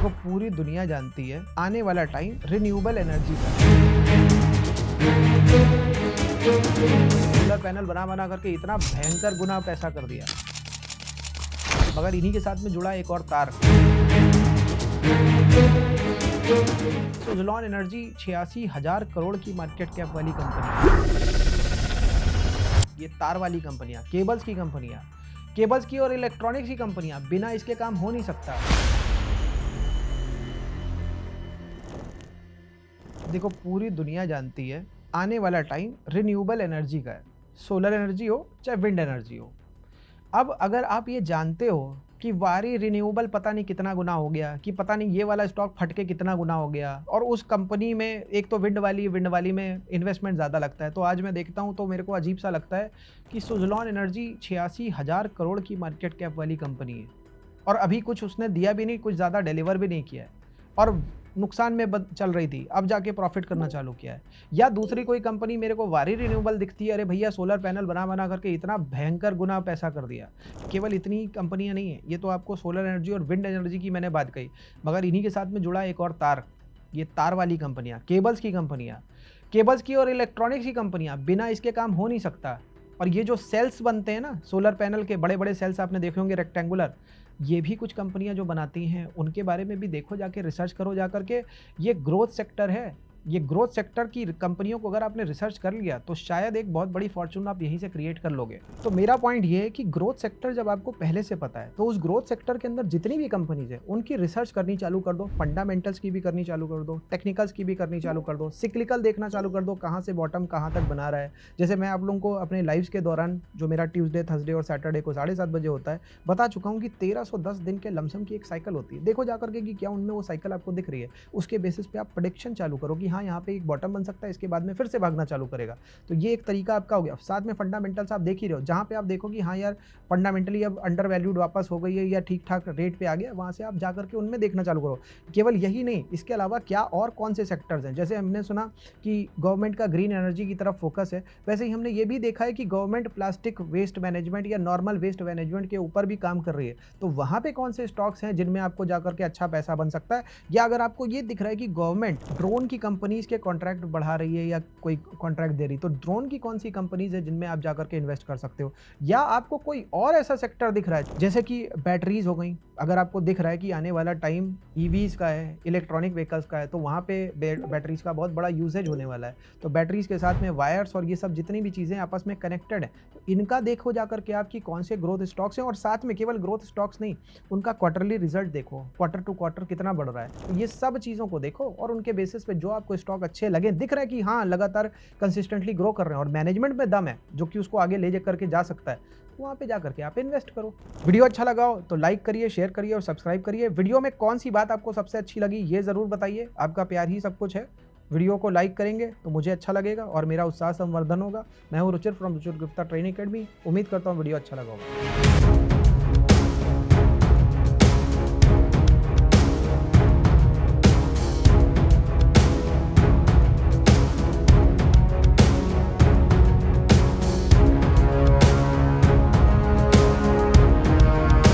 देखो पूरी दुनिया जानती है आने वाला टाइम रिन्यूएबल एनर्जी का है। सोलर पैनल बना बना करके इतना भयंकर गुना पैसा कर दिया, मगर इन्हीं के साथ में जुड़ा एक और तार। सुजलॉन एनर्जी 86,000 करोड़ की मार्केट कैप वाली कंपनी, ये तार वाली कंपनियां, केबल्स की कंपनियां, केबल्स की और इलेक्ट्रॉनिक्स की कंपनियां, बिना इसके काम हो नहीं सकता। देखो पूरी दुनिया जानती है आने वाला टाइम रिन्यूएबल एनर्जी का है, सोलर एनर्जी हो चाहे विंड एनर्जी हो। अब अगर आप ये जानते हो कि वारी रिन्यूएबल पता नहीं कितना गुना हो गया, कि पता नहीं ये वाला स्टॉक फट के कितना गुना हो गया, और उस कंपनी में एक तो विंड वाली में इन्वेस्टमेंट ज़्यादा लगता है, तो आज मैं देखता हूँ तो मेरे को अजीब सा लगता है कि सुजलॉन एनर्जी 86,000 करोड़ की मार्केट कैप वाली कंपनी है, और अभी कुछ उसने दिया भी नहीं, कुछ ज़्यादा डिलीवर भी नहीं किया है, और नुकसान में चल रही थी, अब जाके प्रॉफिट करना चालू किया है। या दूसरी कोई कंपनी मेरे को वारी रिन्यूएबल दिखती है, अरे भैया सोलर पैनल बना बना करके इतना भयंकर गुना पैसा कर दिया। केवल इतनी कंपनियां नहीं है, ये तो आपको सोलर एनर्जी और विंड एनर्जी की मैंने बात कही, मगर इन्हीं के साथ में जुड़ा एक और तार, ये तार वाली कंपनियां, केबल्स की कंपनियां, केबल्स की और इलेक्ट्रॉनिक्स की कंपनियां, बिना इसके काम हो नहीं सकता। और ये जो सेल्स बनते हैं ना, सोलर पैनल के बड़े बड़े सेल्स आपने देखे होंगे रेक्टेंगुलर, ये भी कुछ कंपनियां जो बनाती हैं, उनके बारे में भी देखो, जाके रिसर्च करो जा करके। ये ग्रोथ सेक्टर है, ये ग्रोथ सेक्टर की कंपनियों को अगर आपने रिसर्च कर लिया तो शायद एक बहुत बड़ी फॉर्चून आप यहीं से क्रिएट कर लोगे। तो मेरा पॉइंट ये है कि ग्रोथ सेक्टर जब आपको पहले से पता है, तो उस ग्रोथ सेक्टर के अंदर जितनी भी कंपनीज है उनकी रिसर्च करनी चालू कर दो, फंडामेंटल्स की भी करनी चालू कर दो, टेक्निकल्स की भी करनी चालू कर दो, सिक्लिकल देखना चालू कर दो, कहाँ से बॉटम कहाँ तक बना रहा है। जैसे मैं आप लोगों को अपने लाइव्स के दौरान, जो मेरा ट्यूसडे, थर्सडे और सैटरडे को 7:30 बजे होता है, बता चुका हूँ कि 1310 दिन के लमसम की एक साइकिल होती है। देखो जाकर के कि क्या उनमें वो साइकिल आपको दिख रही है, उसके बेसिस पे आप प्रेडिक्शन चालू करो कि हाँ यहाँ पे एक बॉटम बन सकता है, इसके बाद में फिर से भागना चालू करेगा। तो ये एक तरीका आपका हो गया। साथ में फंडामेंटल्स आप देख ही रहे हो, जहाँ पे आप देखो कि हाँ यार फंडामेंटली अब अंडर वैल्यूड वापस हो गई है या ठीक ठाक रेट पे आ गया, वहाँ से आप जा करके उनमें देखना चालू करो। केवल यही नहीं, इसके अलावा क्या और कौन से सेक्टर्स हैं। जैसे हमने सुना कि गवर्नमेंट का ग्रीन एनर्जी की तरफ फोकस है, वैसे ही हमने ये भी देखा है कि गवर्नमेंट प्लास्टिक वेस्ट मैनेजमेंट या नॉर्मल वेस्ट मैनेजमेंट के ऊपर भी काम कर रही है। तो वहाँ पे कौन से स्टॉक्स हैं जिनमें आपको जाकर के अच्छा पैसा बन सकता है। या अगर आपको ये दिख रहा है कि गवर्नमेंट ड्रोन की कंपनीज के कॉन्ट्रैक्ट बढ़ा रही है या कोई कॉन्ट्रैक्ट दे रही, तो ड्रोन की कौन सी कंपनीज है जिनमें आप जाकर के इन्वेस्ट कर सकते हो। या आपको कोई और ऐसा सेक्टर दिख रहा है, जैसे कि बैटरीज हो गई, अगर आपको दिख रहा है कि आने वाला टाइम ईवीज का है, इलेक्ट्रॉनिक व्हीकल्स का है, तो वहाँ पे बैटरीज का बहुत बड़ा यूजेज होने वाला है। तो बैटरीज के साथ में वायर्स और ये सब जितनी भी चीज़ें आपस में कनेक्टेड है, तो इनका देखो जाकर के आपकी कौन से ग्रोथ स्टॉक्स हैं। और साथ में केवल ग्रोथ स्टॉक्स नहीं, उनका क्वार्टरली रिजल्ट देखो, क्वार्टर टू क्वार्टर कितना बढ़ रहा है। तो ये सब चीज़ों को देखो और उनके बेसिस पे जो आपको स्टॉक अच्छे लगे, दिख रहा है कि हाँ लगातार कंसिस्टेंटली ग्रो कर रहे हैं और मैनेजमेंट में दम है जो कि उसको आगे ले जा करके जा सकता है, तो वहाँ पे जा करके आप इन्वेस्ट करो। वीडियो अच्छा लगा हो तो लाइक करिए, शेयर करिए और सब्सक्राइब करिए। वीडियो में कौन सी बात आपको सबसे अच्छी लगी ये ज़रूर बताइए, आपका प्यार ही सब कुछ है। वीडियो को लाइक करेंगे तो मुझे अच्छा लगेगा और मेरा उत्साह संवर्धन होगा। मैं हूँ Ruchir from Ruchir Gupta training academy. उम्मीद करता हूँ वीडियो अच्छा लगा होगा।